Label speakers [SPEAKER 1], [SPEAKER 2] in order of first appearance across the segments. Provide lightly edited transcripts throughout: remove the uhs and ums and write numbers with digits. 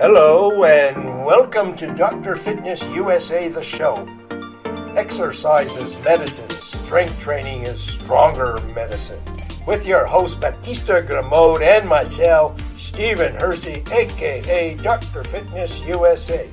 [SPEAKER 1] Hello and welcome to Dr. Fitness USA, the show. Exercise is medicine, strength training is stronger medicine. With your host Batista Gramode and myself, Stephen Hersey, aka Dr. Fitness USA.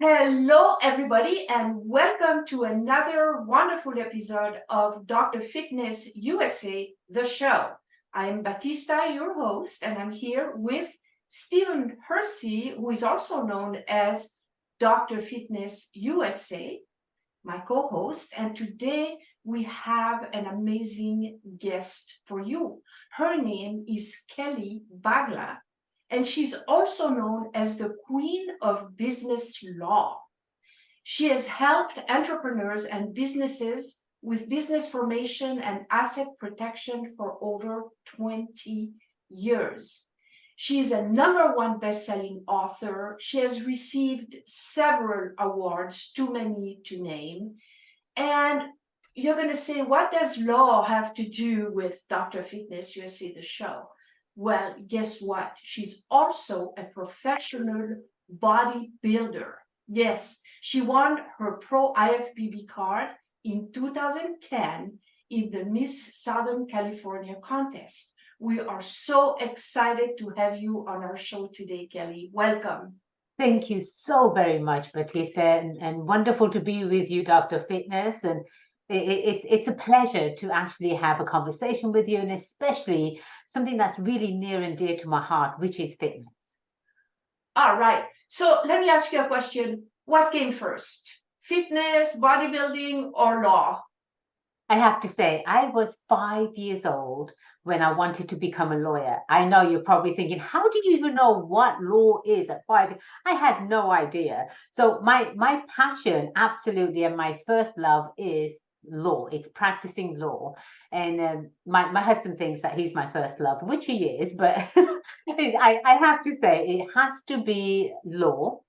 [SPEAKER 2] Hello, everybody, and welcome to another wonderful episode of Dr. Fitness USA, the show. I am Batista, your host, and I'm here with Stephen Hersey, who is also known as Dr. Fitness USA, my co-host. And today we have an amazing guest for you. Her name is Kelly Bagla, and she's also known as the Queen of Business Law. She has helped entrepreneurs and businesses with business formation and asset protection for over 20 years. She is a #1 best-selling author. She has received several awards, too many to name. And you're going to say, what does law have to do with Dr. Fitness USA, the show? Well, guess what? She's also a professional bodybuilder. Yes, she won her pro-IFBB card in 2010 in the Miss Southern California contest. We are so excited to have you on our show today, Kelly. Welcome.
[SPEAKER 3] Thank you so very much, Batista, and wonderful to be with you, Dr. Fitness. And it's a pleasure to actually have a conversation with you, and especially something that's really near and dear to my heart, which is fitness.
[SPEAKER 2] All right. So let me ask you a question. What came first? Fitness, bodybuilding, or law?
[SPEAKER 3] I have to say, I was 5 years old when I wanted to become a lawyer. I know you're probably thinking, how do you even know what law is at 5? I had no idea. So my passion, absolutely, and my first love is law. It's practicing law. And my husband thinks that he's my first love, which he is, but I have to say, it has to be law.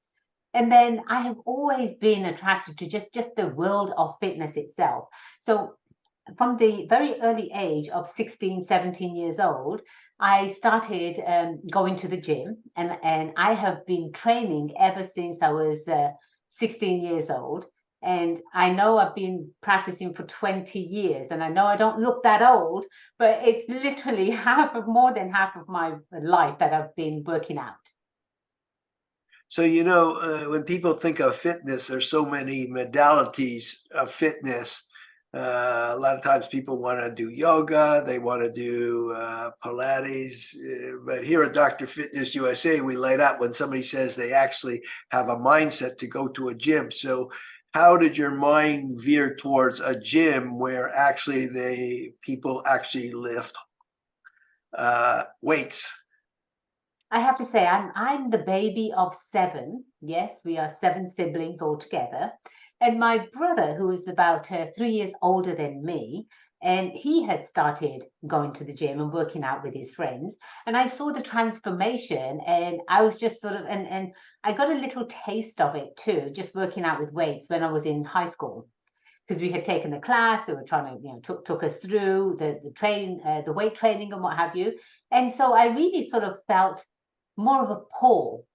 [SPEAKER 3] And then I have always been attracted to just the world of fitness itself. So from the very early age of 16, 17 years old, I started going to the gym, and I have been training ever since I was 16 years old. And I know I've been practicing for 20 years, and I know I don't look that old, but it's literally more than half of my life that I've been working out.
[SPEAKER 1] So, when people think of fitness, there's so many modalities of fitness. A lot of times people want to do yoga, they want to do Pilates, but here at Dr. Fitness USA, we light up when somebody says they actually have a mindset to go to a gym. So how did your mind veer towards a gym where actually people actually lift weights?
[SPEAKER 3] I have to say, I'm the baby of 7. Yes, we are 7 siblings altogether. And my brother, who is about 3 years older than me, and he had started going to the gym and working out with his friends. And I saw the transformation, and I was just sort of, and I got a little taste of it too, just working out with weights when I was in high school. Because we had taken the class, they were trying to, took us through the weight training and what have you. And so I really sort of felt more of a pull,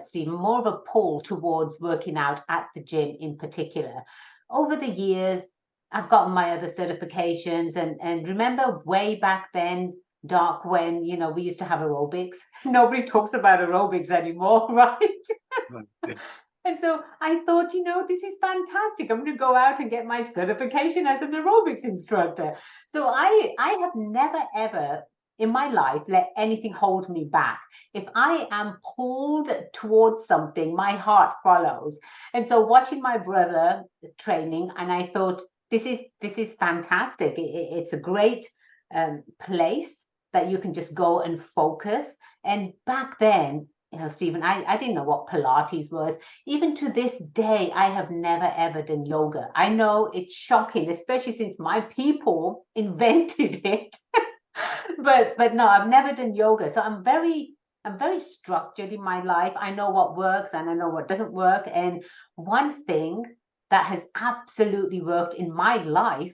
[SPEAKER 3] Stephen, more of a pull towards working out at the gym in particular. Over the years, I've gotten my other certifications, and remember way back then, Doc, when we used to have aerobics. Nobody talks about aerobics anymore, right? And so I thought, this is fantastic. I'm going to go out and get my certification as an aerobics instructor. So I have never, ever in my life let anything hold me back. If I am pulled towards something, my heart follows. And so watching my brother training, and I thought, this is fantastic. It's a great place that you can just go and focus. And back then, Stephen, I didn't know what Pilates was. Even to this day, I have never, ever done yoga. I know it's shocking, especially since my people invented it. But no, I've never done yoga. So I'm very structured in my life. I know what works and I know what doesn't work. And one thing that has absolutely worked in my life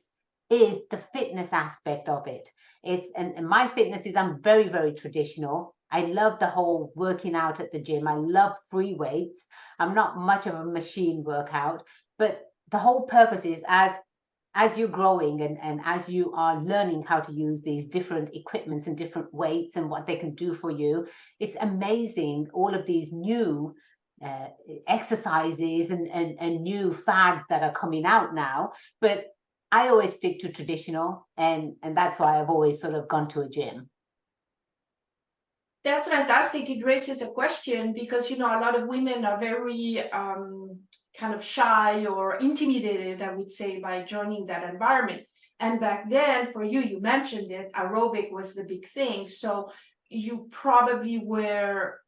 [SPEAKER 3] is the fitness aspect of it. And my fitness is, I'm very, very traditional. I love the whole working out at the gym. I love free weights. I'm not much of a machine workout, but the whole purpose is as you're growing and as you are learning how to use these different equipments and different weights and what they can do for you, it's amazing, all of these new exercises and new fads that are coming out now. But I always stick to traditional, and that's why I've always sort of gone to a gym.
[SPEAKER 2] That's fantastic. It raises a question because, you know, a lot of women are very kind of shy or intimidated, I would say, by joining that environment. And back then, for you, you mentioned it, aerobic was the big thing. So you probably were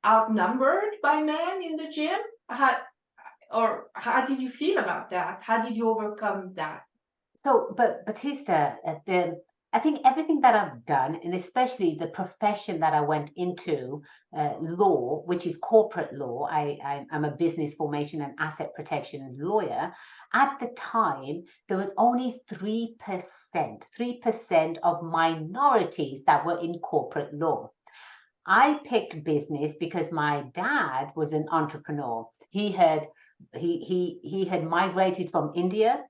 [SPEAKER 2] outnumbered by men in the gym. How did you feel about that? How did you overcome that?
[SPEAKER 3] So, but Batista, I think everything that I've done, and especially the profession that I went into, law, which is corporate law, I'm a business formation and asset protection lawyer. At the time, there was only 3% of minorities that were in corporate law. I picked business because my dad was an entrepreneur. He had migrated from India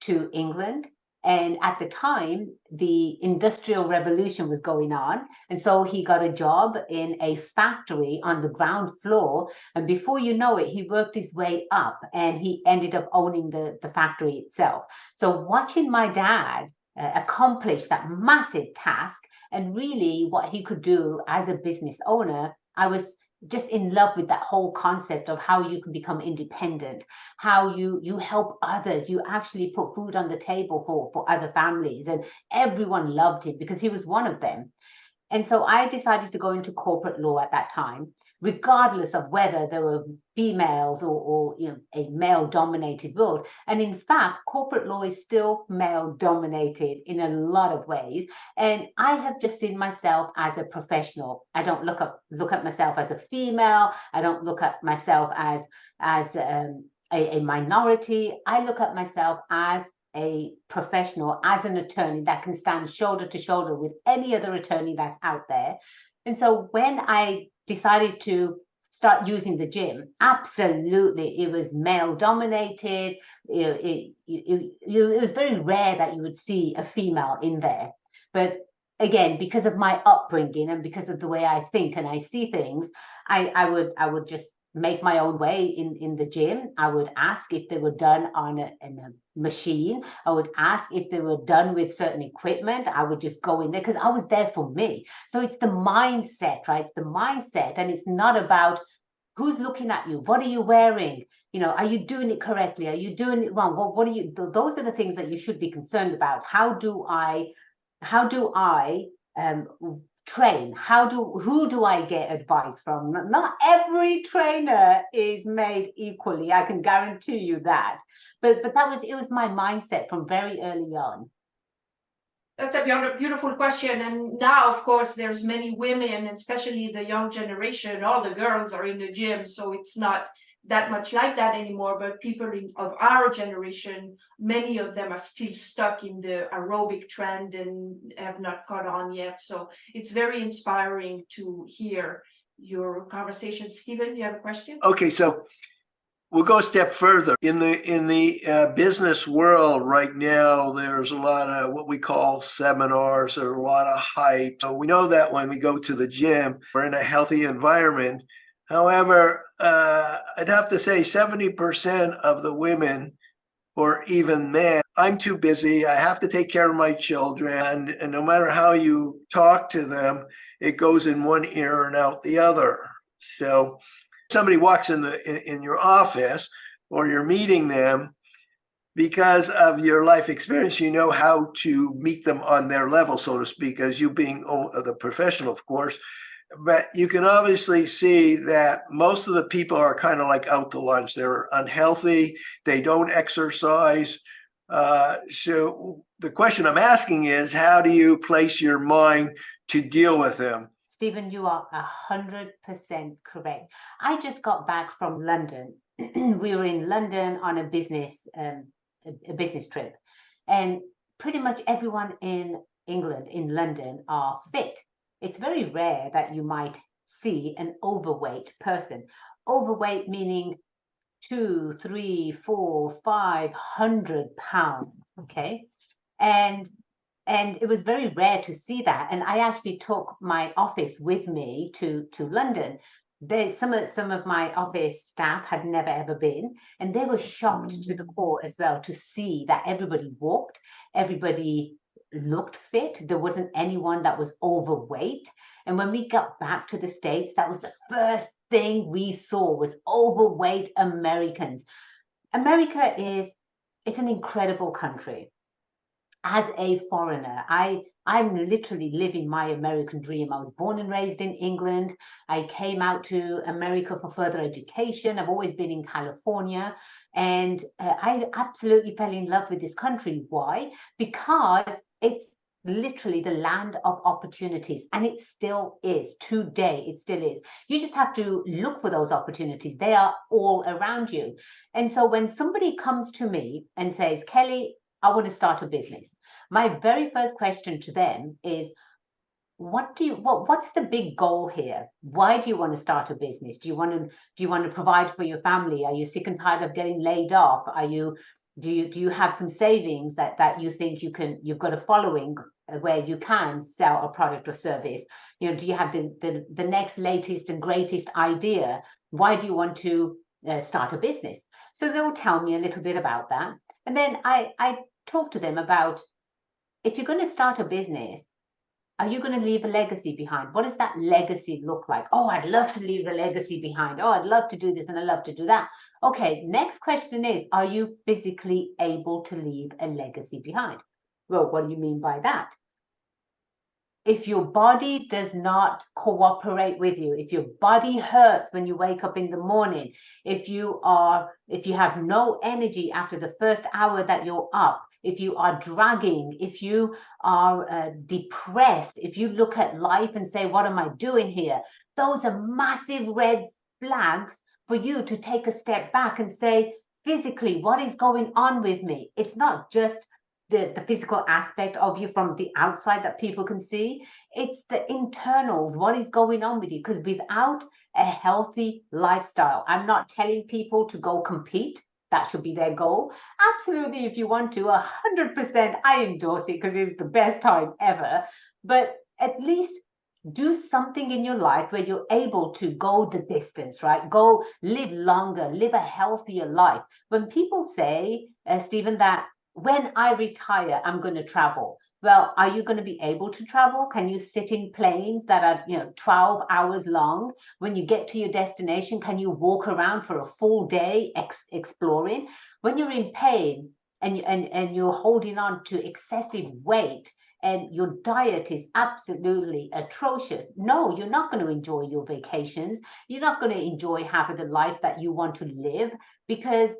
[SPEAKER 3] to England. And at the time, the Industrial Revolution was going on. And so he got a job in a factory on the ground floor. And before you know it, he worked his way up and he ended up owning the factory itself. So watching my dad accomplish that massive task and really what he could do as a business owner, I was just in love with that whole concept of how you can become independent, how you help others, you actually put food on the table for other families, and everyone loved him because he was one of them. And so I decided to go into corporate law at that time, regardless of whether there were females or you know, a male-dominated world. And in fact, corporate law is still male-dominated in a lot of ways. And I have just seen myself as a professional. I don't look at myself as a female. I don't look at myself as a minority. I look at myself as a professional, as an attorney that can stand shoulder to shoulder with any other attorney that's out there. And so when I decided to start using the gym, absolutely, it was male dominated. It was very rare that you would see a female in there. But again, because of my upbringing and because of the way I think and I see things, I would just make my own way in the gym. I would ask if they were done on a machine. I would ask if they were done with certain equipment. I would just go in there because I was there for me. So it's the mindset, right? It's the mindset, and it's not about who's looking at you. What are you wearing? You know, are you doing it correctly? Are you doing it wrong? What are you? Those are the things that you should be concerned about. How do I train? Who do I get advice from? Not every trainer is made equally, I can guarantee you that. But it was my mindset from very early on.
[SPEAKER 2] That's a beautiful question. And now, of course, there's many women, especially the young generation, all the girls are in the gym. So it's not that much like that anymore. But people of our generation, many of them are still stuck in the aerobic trend and have not caught on yet. So it's very inspiring to hear your conversation. Stephen, you have a question?
[SPEAKER 1] Okay, so we'll go a step further. In the business world right now, there's a lot of what we call seminars, or a lot of hype. So we know that when we go to the gym, we're in a healthy environment. However, I'd have to say 70% of the women, or even men, I'm too busy. I have to take care of my children. And no matter how you talk to them, it goes in one ear and out the other. So somebody walks in your office, or you're meeting them, because of your life experience, you know how to meet them on their level, so to speak, as you being the professional, of course. But you can obviously see that most of the people are kind of like out to lunch. They're unhealthy. They don't exercise. So the question I'm asking is, how do you place your mind to deal with them?
[SPEAKER 3] Stephen, you are 100% correct. I just got back from London. We were in London on a business trip, and pretty much everyone in England, in London, are fit. it's very rare that you might see an overweight person. Overweight meaning 2, 3, 4, 500 pounds. Okay. And it was very rare to see that. And I actually took my office with me to London. Some of my office staff had never ever been, and they were shocked to the core as well to see that everybody walked, everybody looked fit. There wasn't anyone that was overweight. And when we got back to the States, that was the first thing we saw was overweight Americans. America it's an incredible country. As a foreigner, I'm literally living my American dream. I was born and raised in England. I came out to America for further education. I've always been in California, and I absolutely fell in love with this country. Why? Because it's literally the land of opportunities, and it still is today. It still is. You just have to look for those opportunities. They are all around you. And so when somebody comes to me and says, Kelly, I want to start a business, my very first question to them is, what's the big goal here? Why do you want to start a business? Do you want to provide for your family? Are you sick and tired of getting laid off? Do you have some savings that you think you've got a following where you can sell a product or service? Do you have the next latest and greatest idea? Why do you want to start a business? So they'll tell me a little bit about that. And then I talk to them about, if you're going to start a business, are you going to leave a legacy behind? What does that legacy look like? Oh, I'd love to leave a legacy behind. Oh, I'd love to do this and I'd love to do that. Okay, next question is, are you physically able to leave a legacy behind? Well, what do you mean by that? If your body does not cooperate with you, if your body hurts when you wake up in the morning, if you have no energy after the first hour that you're up, if you are dragging, if you are depressed, if you look at life and say, what am I doing here? Those are massive red flags for you to take a step back and say, physically, what is going on with me? It's not just the physical aspect of you from the outside that people can see. It's the internals. What is going on with you? Because without a healthy lifestyle, I'm not telling people to go compete. That should be their goal. Absolutely, if you want to, 100%, I endorse it because it's the best time ever. But at least do something in your life where you're able to go the distance, right? Go live longer, live a healthier life. When people say, Stephen, that when I retire, I'm going to travel. Well, are you going to be able to travel? Can you sit in planes that are, 12 hours long? When you get to your destination, can you walk around for a full day exploring? When you're in pain and you're holding on to excessive weight and your diet is absolutely atrocious, no, you're not going to enjoy your vacations. You're not going to enjoy having the life that you want to live because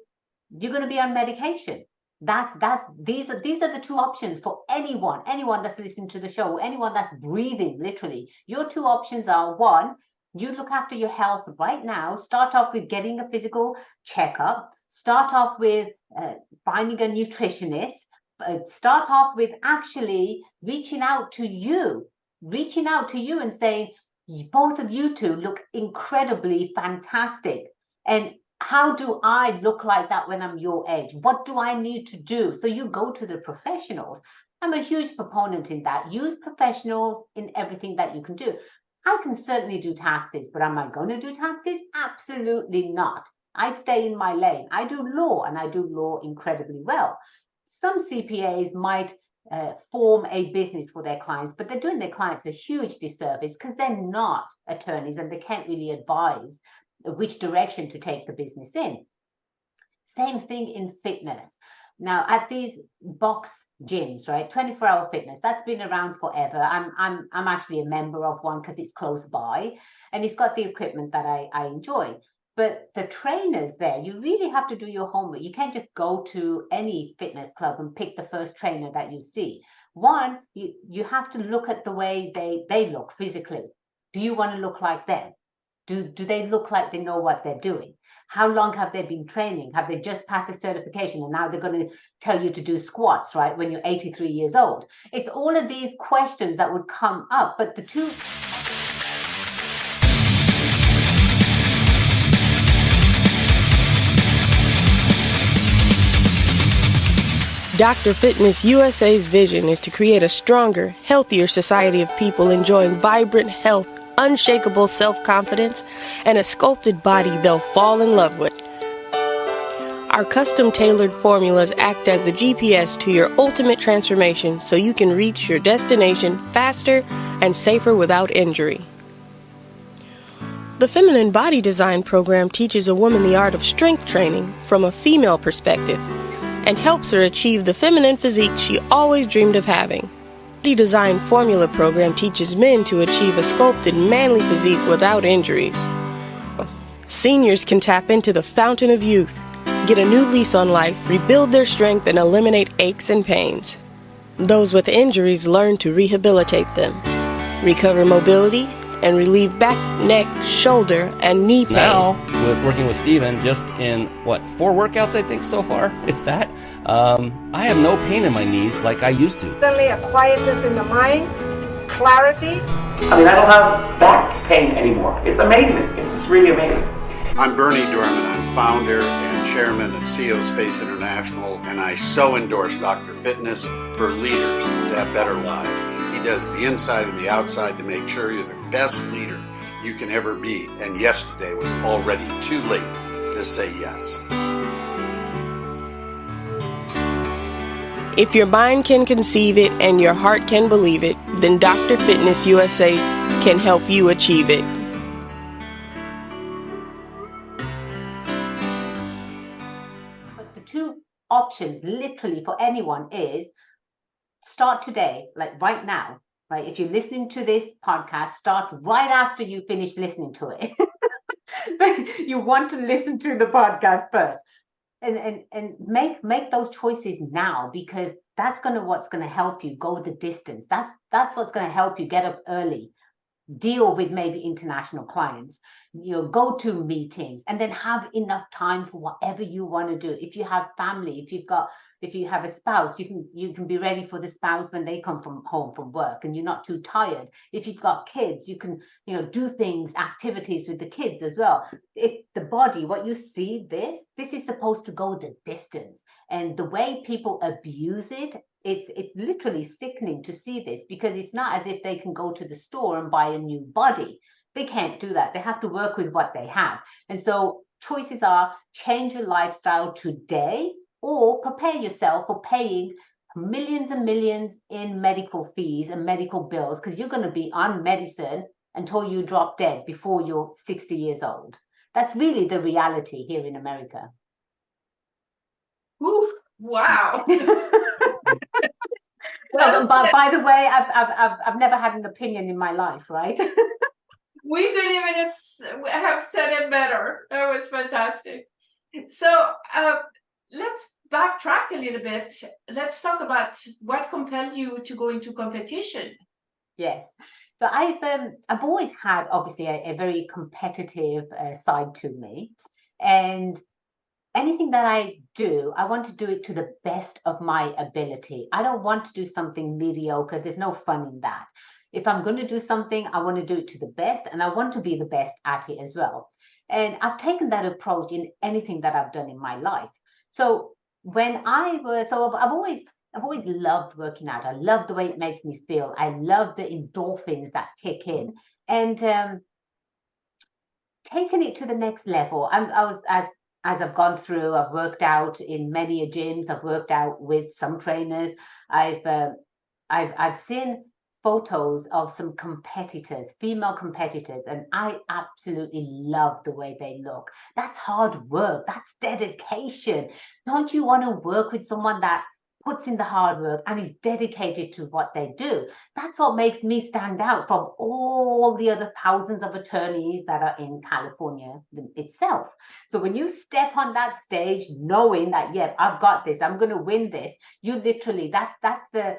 [SPEAKER 3] you're going to be on medication. These are the two options for anyone that's listening to the show, anyone that's breathing, literally. Your two options are, one, you look after your health right now. Start off with getting a physical checkup. Start off with finding a nutritionist. Start off with actually reaching out to you and saying, both of you two look incredibly fantastic. And how do I look like that when I'm your age? What do I need to do? So you go to the professionals. I'm a huge proponent in that. Use professionals in everything that you can do. I can certainly do taxes, but am I going to do taxes? Absolutely not. I stay in my lane. I do law, and I do law incredibly well. Some CPAs might form a business for their clients, but they're doing their clients a huge disservice because they're not attorneys and they can't really advise which direction to take the business in. Same thing in fitness. Now, at these box gyms, right, 24-hour fitness, that's been around forever. I'm actually a member of one because it's close by and it's got the equipment that I enjoy. But the trainers there, you really have to do your homework. You can't just go to any fitness club and pick the first trainer that you see. One, you have to look at the way they look physically. Do you want to look like them? Do they look like they know what they're doing? How long have they been training? Have they just passed a certification and now they're going to tell you to do squats, right, when you're 83 years old? It's all of these questions that would come up, but the two...
[SPEAKER 4] Dr. Fitness USA's vision is to create a stronger, healthier society of people enjoying vibrant health, unshakable self-confidence, and a sculpted body they'll fall in love with. Our custom-tailored formulas act as the GPS to your ultimate transformation so you can reach your destination faster and safer without injury. The Feminine Body Design program teaches a woman the art of strength training from a female perspective and helps her achieve the feminine physique she always dreamed of having. The Design Formula program teaches men to achieve a sculpted manly physique without injuries. Seniors can tap into the fountain of youth, get a new lease on life, rebuild their strength, and eliminate aches and pains. Those with injuries learn to rehabilitate them, recover mobility, and relieve back, neck, shoulder, and knee pain.
[SPEAKER 5] Now, with working with Steven, just in, 4 workouts, I think, so far, if that, I have no pain in my knees like I used to.
[SPEAKER 6] Suddenly a quietness in the mind, clarity.
[SPEAKER 7] I mean, I don't have back pain anymore. It's amazing. It's just really amazing.
[SPEAKER 8] I'm Bernie Dorman. I'm founder and chairman of CEO Space International, and I so endorse Dr. Fitness for leaders to have better lives. He does the inside and the outside to make sure you're the best leader you can ever be. And yesterday was already too late to say yes.
[SPEAKER 4] If your mind can conceive it and your heart can believe it, then Dr. Fitness USA can help you achieve it.
[SPEAKER 3] But the two options literally for anyone is start today, like right now, right? If you're listening to this podcast, start right after you finish listening to it. But you want to listen to the podcast first. And make those choices now, because that's what's gonna help you go the distance. That's what's gonna help you get up early, deal with maybe international clients, go to meetings, and then have enough time for whatever you want to do. If you have family, if you have a spouse, you can be ready for the spouse when they come home from work and you're not too tired. If you've got kids, you can do activities with the kids as well. The body, what you see, this is supposed to go the distance, and the way people abuse it, it's literally sickening to see this, because it's not as if they can go to the store and buy a new body. They can't do that. They have to work with what they have. And so choices are: change your lifestyle today, or prepare yourself for paying millions and millions in medical fees and medical bills, because you're going to be on medicine until you drop dead before you're 60 years old. That's really the reality here in America.
[SPEAKER 2] Ooh, wow.
[SPEAKER 3] By the way, I've never had an opinion in my life, right?
[SPEAKER 2] We didn't even have said it better. That was fantastic. So let's backtrack a little bit. Let's talk about what compelled you to go into competition.
[SPEAKER 3] Yes. So I've always had, obviously, a very competitive side to me, and anything that I do, I want to do it to the best of my ability. I don't want to do something mediocre. There's no fun in that. If I'm going to do something, I want to do it to the best, and I want to be the best at it as well. And I've taken that approach in anything that I've done in my life. So I've always loved working out. I love the way it makes me feel. I love the endorphins that kick in, and taking it to the next level. As I've gone through, I've worked out in many gyms. I've worked out with some trainers. I've seen photos of some competitors, female competitors, and I absolutely love the way they look. That's hard work. That's dedication. Don't you want to work with someone that puts in the hard work and is dedicated to what they do? That's what makes me stand out from all the other thousands of attorneys that are in California itself. So when you step on that stage knowing that, yeah, I've got this, I'm going to win this, you literally, that's the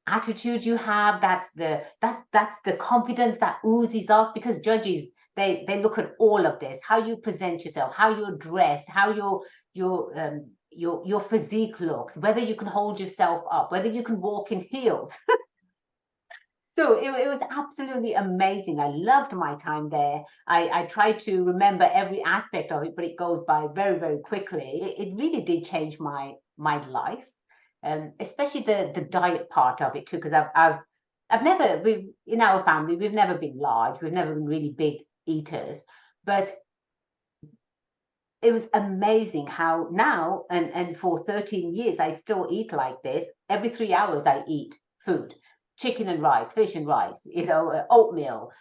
[SPEAKER 3] attitude you have, that's the confidence that oozes off, because judges, they look at all of this, how you present yourself, how you're dressed, how your physique looks, whether you can hold yourself up, whether you can walk in heels. So it was absolutely amazing. I loved my time there. I tried to remember every aspect of it, but it goes by very, very quickly. It really did change my life, especially the diet part of it too, because I've never, in our family, we've never been large. We've never been really big eaters, but it was amazing how now, and for 13 years, I still eat like this. Every 3 hours, I eat food. Chicken and rice, fish and rice, oatmeal,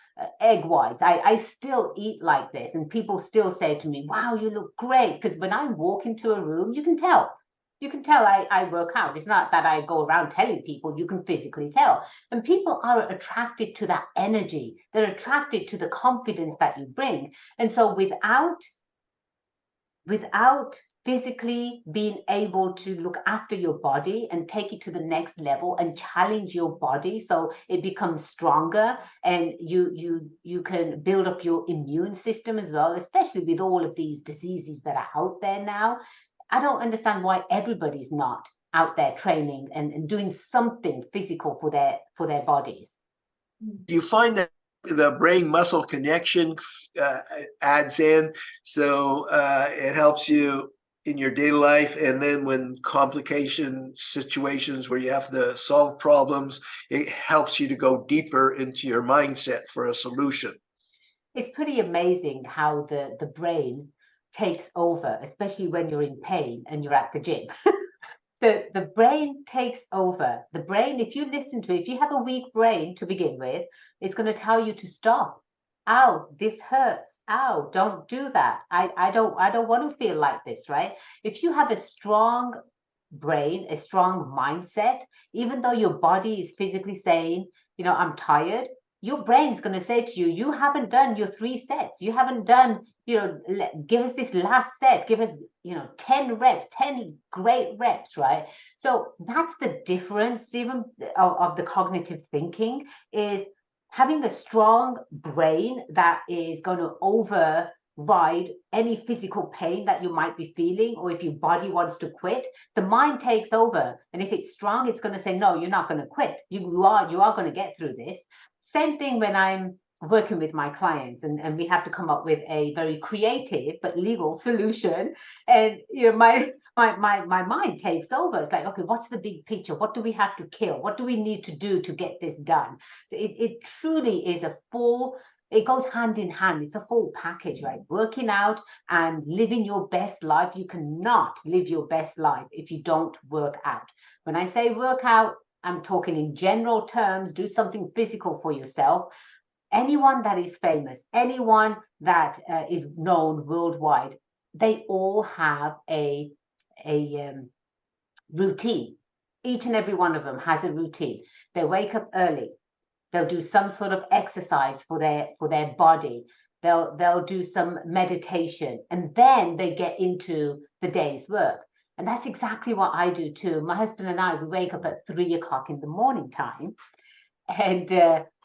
[SPEAKER 3] egg whites. I still eat like this. And people still say to me, wow, you look great. Because when I walk into a room, you can tell. You can tell I work out. It's not that I go around telling people, you can physically tell. And people are attracted to that energy. They're attracted to the confidence that you bring. And so without physically being able to look after your body and take it to the next level and challenge your body so it becomes stronger, and you can build up your immune system as well, especially with all of these diseases that are out there now. I don't understand why everybody's not out there training and doing something physical for their bodies.
[SPEAKER 1] Do you find that the brain muscle connection adds in, so it helps you in your daily life, and then when complication situations where you have to solve problems, it helps you to go deeper into your mindset for a solution?
[SPEAKER 3] It's pretty amazing how the brain takes over, especially when you're in pain and you're at the gym. The brain takes over. The brain, if you listen to it, if you have a weak brain to begin with, it's going to tell you to stop. Ow, this hurts. Ow, don't do that. I don't want to feel like this, right? If you have a strong brain, a strong mindset, even though your body is physically saying, I'm tired, your brain's going to say to you, you haven't done your 3 sets. You haven't done, give us this last set. Give us, 10 reps, 10 great reps, right? So that's the difference, even of the cognitive thinking, is having a strong brain that is going to override any physical pain that you might be feeling, or if your body wants to quit, the mind takes over. And if it's strong, it's going to say, no, you're not going to quit. You are going to get through this. Same thing when I'm working with my clients, and we have to come up with a very creative but legal solution. And my mind takes over. It's like, okay, what's the big picture? What do we have to kill? What do we need to do to get this done? It truly is it goes hand in hand. It's a full package, right? Working out and living your best life. You cannot live your best life if you don't work out. When I say work out, I'm talking in general terms. Do something physical for yourself. Anyone that is famous, anyone that is known worldwide, they all have a routine. Each and every one of them has a routine. They wake up early. They'll do some sort of exercise for their body. They'll do some meditation, and then they get into the day's work. And that's exactly what I do too. My husband and I, we wake up at 3 o'clock in the morning time, and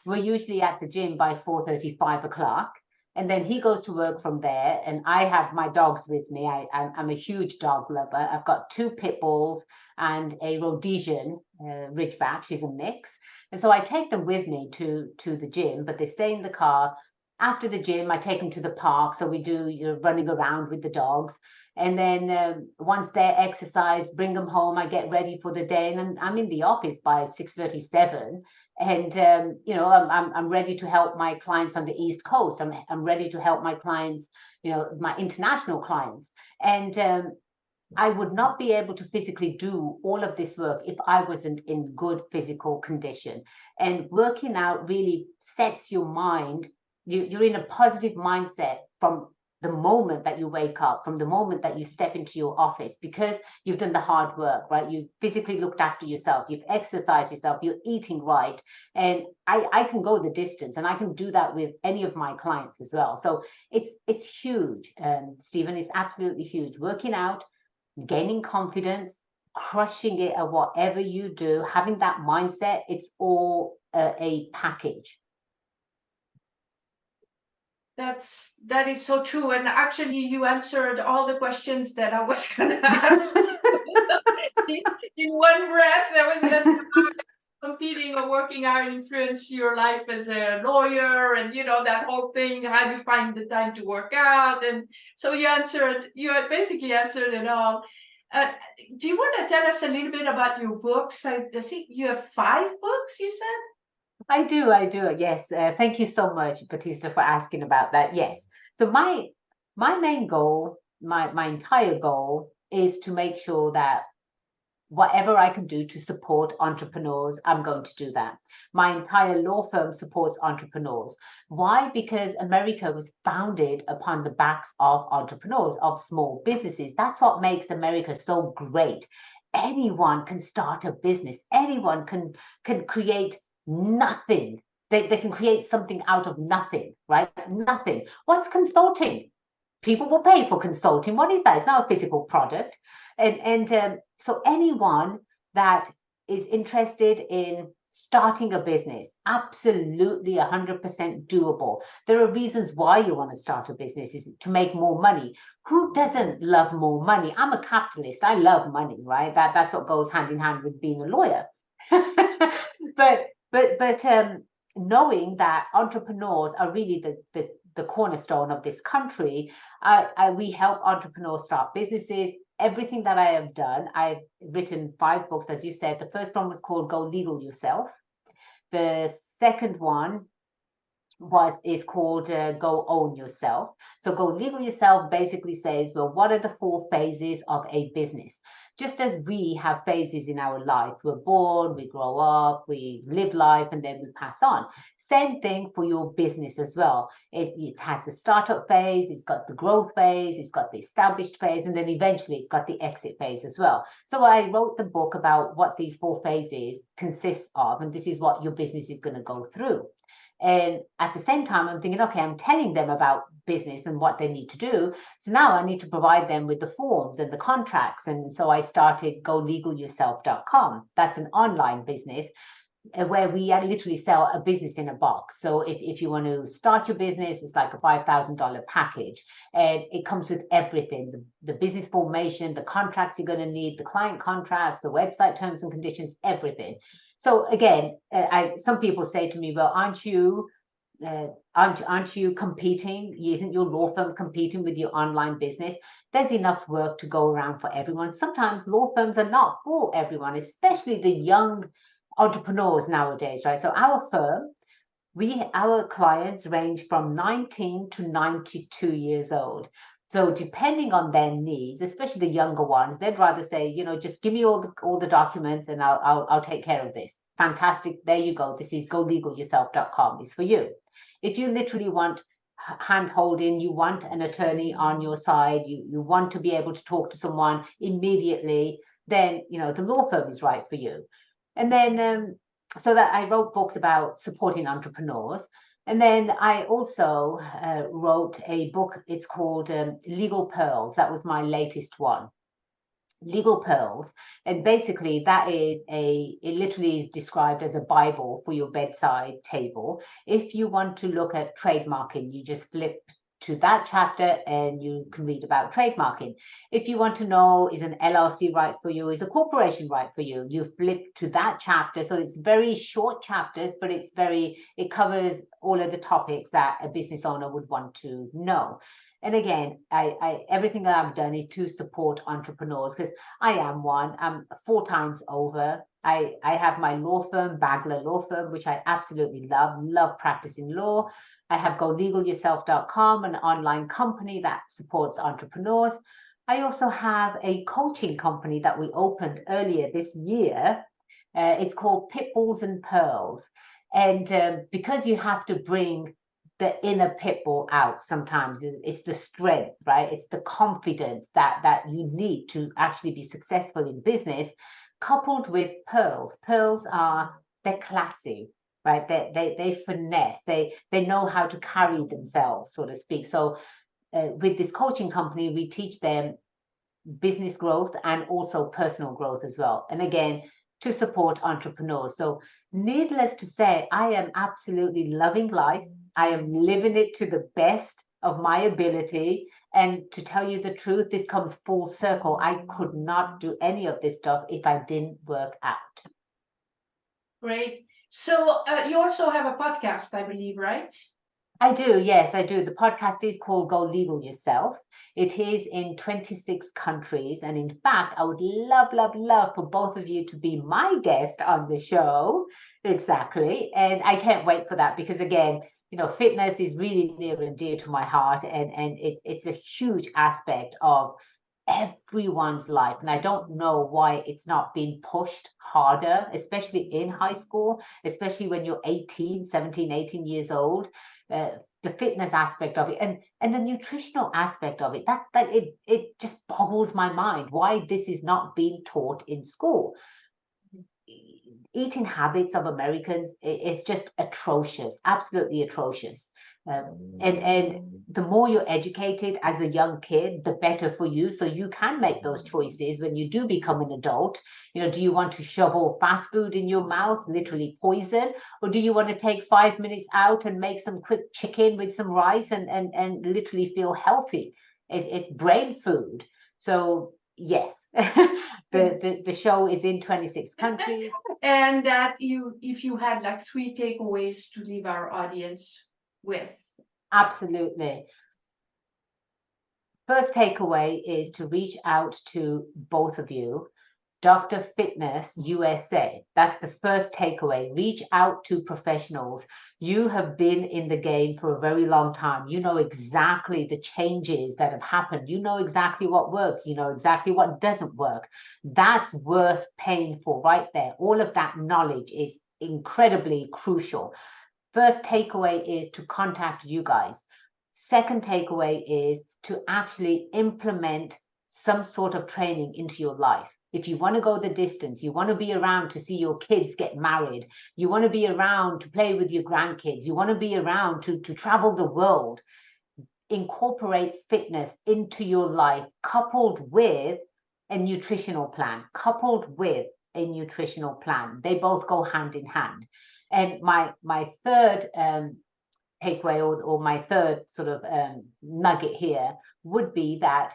[SPEAKER 3] we're usually at the gym by 4:30, 5 o'clock. And then he goes to work from there, and I have my dogs with me. I'm a huge dog lover. I've got 2 pit bulls and a Rhodesian Ridgeback. She's a mix. And so I take them with me to the gym, but they stay in the car. After the gym, I take them to the park. So we do running around with the dogs. And then once they're exercised, bring them home. I get ready for the day, and I'm in the office by 6:37. And I'm ready to help my clients on the East Coast. I'm ready to help my clients, my international clients. And I would not be able to physically do all of this work if I wasn't in good physical condition. And working out really sets your mind. You're in a positive mindset from the moment that you wake up, from the moment that you step into your office, because you've done the hard work, right? You physically looked after yourself, you've exercised yourself, you're eating right. And I can go the distance, and I can do that with any of my clients as well. So it's huge, Stephen. It's absolutely huge. Working out, gaining confidence, crushing it at whatever you do, having that mindset, it's all a package.
[SPEAKER 2] That is so true. And actually, you answered all the questions that I was going to ask. In one breath, there was less competing or working hard influence your life as a lawyer, and that whole thing. How do you find the time to work out? And so you had basically answered it all. Do you want to tell us a little bit about your books? I think you have 5 books, you said?
[SPEAKER 3] I do. Yes. Thank you so much, Batista, for asking about that. Yes. So my main goal, my entire goal is to make sure that whatever I can do to support entrepreneurs, I'm going to do that. My entire law firm supports entrepreneurs. Why? Because America was founded upon the backs of entrepreneurs, of small businesses. That's what makes America so great. Anyone can start a business. Anyone can create nothing. They can create something out of nothing, right? Nothing. What's consulting? People will pay for consulting. What is that? It's not a physical product. And so anyone that is interested in starting a business, absolutely 100% doable. There are reasons why you want to start a business, is to make more money. Who doesn't love more money? I'm a capitalist. I love money, right? That's what goes hand in hand with being a lawyer. but knowing that entrepreneurs are really the cornerstone of this country, we help entrepreneurs start businesses. Everything that I have done, I've written 5 books, as you said. The first one was called Go Legal Yourself. The second one is called Go Own Yourself. So Go Legal Yourself basically says, well, what are the 4 phases of a business? Just as we have phases in our life, we're born, we grow up, we live life, and then we pass on. Same thing for your business as well. It has the startup phase, it's got the growth phase, it's got the established phase, and then eventually it's got the exit phase as well. So I wrote the book about what these 4 phases consist of, and this is what your business is going to go through. And at the same time, I'm thinking, okay, I'm telling them about business and what they need to do. So now I need to provide them with the forms and the contracts. And so I started golegalyourself.com. That's an online business where we literally sell a business in a box. So if you want to start your business, it's like a $5,000 package. And it comes with everything, the business formation, the contracts you're going to need, the client contracts, the website terms and conditions, everything. So again, some people say to me, well, aren't you competing? Isn't your law firm competing with your online business? There's enough work to go around for everyone. Sometimes law firms are not for everyone, especially the young entrepreneurs nowadays, right? So our firm, our clients range from 19 to 92 years old. So depending on their needs, especially the younger ones, they'd rather say, just give me all the documents and I'll take care of this. Fantastic. There you go. This is golegalyourself.com. It's for you. If you literally want hand holding, you want an attorney on your side, you want to be able to talk to someone immediately, then the law firm is right for you. And then so that I wrote books about supporting entrepreneurs. And then I also wrote a book. It's called Legal Pearls. That was my latest one. Legal Pearls. And basically it literally is described as a Bible for your bedside table. If you want to look at trademarking, you just flip to that chapter and you can read about trademarking. If you want to know, is an LLC right for you? Is a corporation right for you? You flip to that chapter. So it's very short chapters, but it covers all of the topics that a business owner would want to know. And again, everything that I've done is to support entrepreneurs, because I am one. I'm 4 times over. I have my law firm, Bagla Law Firm, which I absolutely love practicing law. I have golegalyourself.com, an online company that supports entrepreneurs. I also have a coaching company that we opened earlier this year. It's called Pitbulls and Pearls. And because you have to bring the inner pitbull out sometimes, it's the strength, right? It's the confidence that you need to actually be successful in business, coupled with pearls. Pearls they're classy, right? They finesse, they know how to carry themselves, so to speak. So with this coaching company, we teach them business growth and also personal growth as well. And again, to support entrepreneurs. So needless to say, I am absolutely loving life. I am living it to the best of my ability. And to tell you the truth, this comes full circle. I could not do any of this stuff if I didn't work out.
[SPEAKER 2] Great. So you also have a podcast, I believe, right?
[SPEAKER 3] I do, yes, I do. The podcast is called Go Legal Yourself. It is in 26 countries. And in fact, I would love, love, love for both of you to be my guest on the show. Exactly. And I can't wait for that because, again, you know, fitness is really near and dear to my heart. And it's a huge aspect of everyone's life. And I don't know why it's not being pushed harder, especially in high school, especially when you're 18, 17, 18 years old. The fitness aspect of it and the nutritional aspect of it, that's like it just boggles my mind why this is not being taught in school. Eating habits of Americans is just atrocious, absolutely atrocious. And the more you're educated as a young kid, the better for you. So you can make those choices when you do become an adult. You know, do you want to shovel fast food in your mouth, literally poison, or do you want to take 5 minutes out and make some quick chicken with some rice and literally feel healthy? It's brain food. So yes, the show is in 26 countries.
[SPEAKER 2] And that if you had like 3 takeaways to leave our audience with.
[SPEAKER 3] Absolutely. First takeaway is to reach out to both of you. Dr. Fitness USA. That's the first takeaway. Reach out to professionals. You have been in the game for a very long time. You know exactly the changes that have happened. You know exactly what works. You know exactly what doesn't work. That's worth paying for right there. All of that knowledge is incredibly crucial. First takeaway is to contact you guys. Second takeaway is to actually implement some sort of training into your life. If you want to go the distance, you want to be around to see your kids get married, you want to be around to play with your grandkids, you want to be around to travel the world, incorporate fitness into your life, coupled with a nutritional plan, They both go hand in hand. And my third takeaway or my third sort of nugget here would be that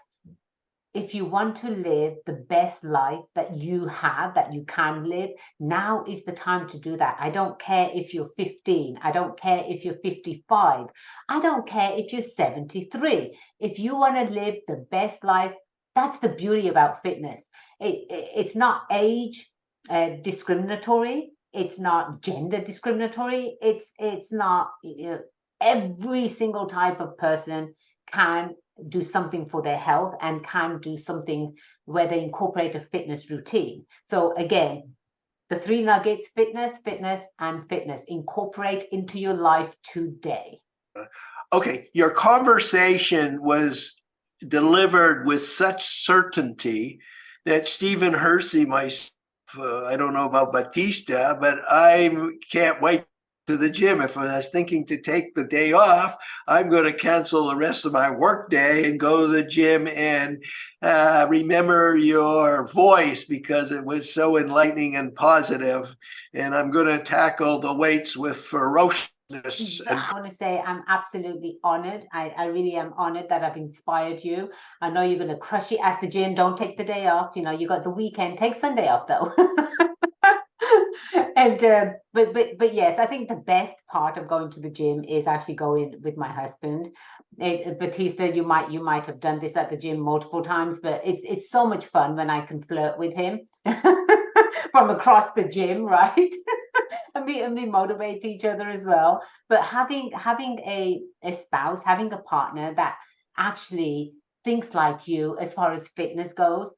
[SPEAKER 3] if you want to live the best life that you have, that you can live, now is the time to do that. I don't care if you're 15. I don't care if you're 55. I don't care if you're 73. If you want to live the best life, that's the beauty about fitness. It's not age discriminatory. It's not gender discriminatory. It's not, every single type of person can do something for their health and can do something where they incorporate a fitness routine. So again, the 3 nuggets: fitness, fitness, and fitness. Incorporate into your life today.
[SPEAKER 1] Okay, your conversation was delivered with such certainty that Stephen Hersey, I don't know about Batista, but I can't wait to the gym. If I was thinking to take the day off, I'm going to cancel the rest of my work day and go to the gym and remember your voice because it was so enlightening and positive. And I'm going to tackle the weights with ferociousness.
[SPEAKER 3] I want to say I'm absolutely honored. I really am honored that I've inspired you. I know you're going to crush it at the gym. Don't take the day off. You know, you got the weekend. Take Sunday off though. And but yes, I think the best part of going to the gym is actually going with my husband. Batista, you might have done this at the gym multiple times, but it's so much fun when I can flirt with him from across the gym, right? and we motivate each other as well. But having a spouse, having a partner that actually thinks like you as far as fitness goes,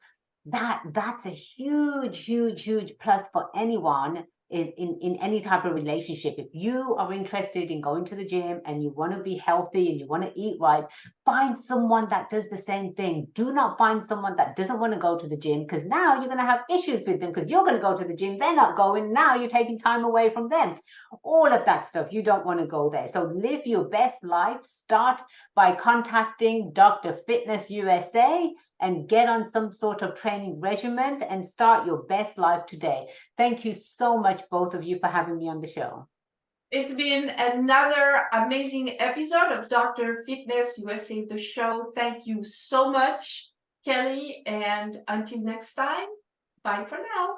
[SPEAKER 3] that's a huge plus for anyone in any type of relationship. If you are interested in going to the gym and you want to be healthy and you want to eat right, find someone that does the same thing. Do not find someone that doesn't want to go to the gym, because now you're going to have issues with them because you're going to go to the gym, they're not going, now you're taking time away from them. All of that stuff, you don't want to go there. So live your best life. Start by contacting Dr. Fitness USA and get on some sort of training regimen and start your best life today. Thank you so much, both of you, for having me on the show.
[SPEAKER 2] It's been another amazing episode of Dr. Fitness USA, the show. Thank you so much, Kelly. And until next time, bye for now.